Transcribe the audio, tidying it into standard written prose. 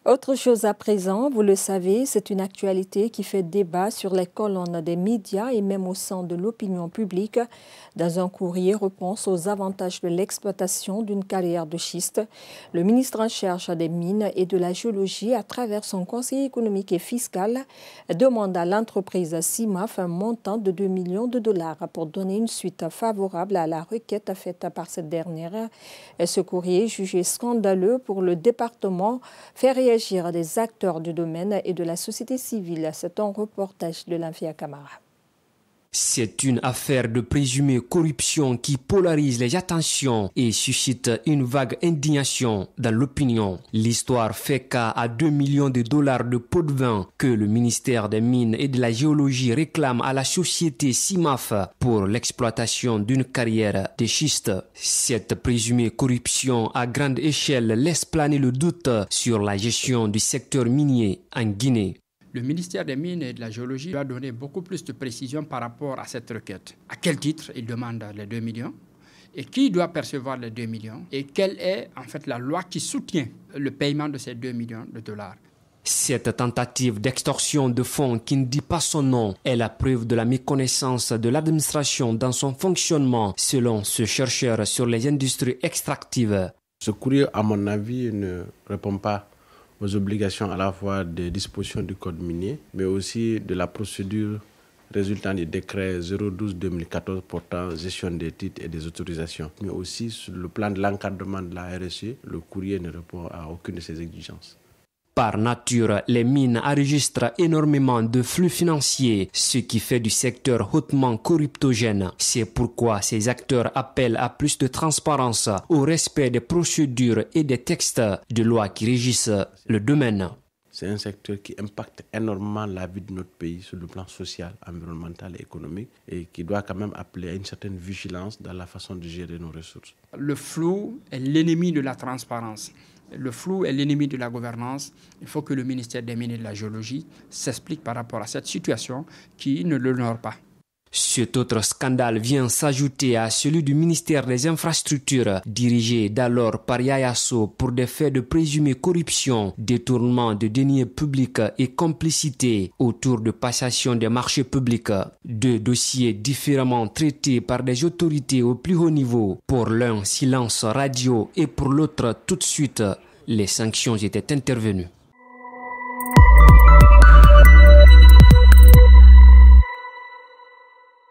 Autre chose à présent, vous le savez, c'est une actualité qui fait débat sur les colonnes des médias et même au sein de l'opinion publique. Dans un courrier réponse aux avantages de l'exploitation d'une carrière de schiste, le ministre en charge des mines et de la géologie, à travers son conseil économique et fiscal, demande à l'entreprise CIMAF un montant de 2 millions de dollars pour donner une suite favorable à la requête faite par cette dernière. Et ce courrier, jugé scandaleux pour le département, fait réagir des acteurs du domaine et de la société civile. C'est un reportage de Lamfia Camara. C'est une affaire de présumée corruption qui polarise les attentions et suscite une vague indignation dans l'opinion. L'histoire fait cas à 2 millions de dollars de pots de vin que le ministère des Mines et de la Géologie réclame à la société CIMAF pour l'exploitation d'une carrière de schiste. Cette présumée corruption à grande échelle laisse planer le doute sur la gestion du secteur minier en Guinée. Le ministère des Mines et de la Géologie doit donner beaucoup plus de précision par rapport à cette requête. À quel titre il demande les 2 millions et qui doit percevoir les 2 millions et quelle est en fait la loi qui soutient le paiement de ces 2 millions de dollars. Cette tentative d'extorsion de fonds qui ne dit pas son nom est la preuve de la méconnaissance de l'administration dans son fonctionnement, selon ce chercheur sur les industries extractives. Ce courrier, à mon avis, ne répond pas aux obligations à la fois des dispositions du code minier, mais aussi de la procédure résultant du décret 012-2014 portant gestion des titres et des autorisations. Mais aussi sur le plan de l'encadrement de la RSE, le courrier ne répond à aucune de ces exigences. Par nature, les mines enregistrent énormément de flux financiers, ce qui fait du secteur hautement corruptogène. C'est pourquoi ces acteurs appellent à plus de transparence, au respect des procédures et des textes de loi qui régissent le domaine. C'est un secteur qui impacte énormément la vie de notre pays sur le plan social, environnemental et économique et qui doit quand même appeler à une certaine vigilance dans la façon de gérer nos ressources. Le flou est l'ennemi de la transparence. Le flou est l'ennemi de la gouvernance. Il faut que le ministère des Mines et de la Géologie s'explique par rapport à cette situation qui ne l'honore pas. Cet autre scandale vient s'ajouter à celui du ministère des Infrastructures, dirigé d'alors par Yaya Sow pour des faits de présumée corruption, détournement de deniers publics et complicité autour de passation des marchés publics. 2 dossiers différemment traités par des autorités au plus haut niveau. Pour l'un, silence radio et pour l'autre, tout de suite, les sanctions étaient intervenues.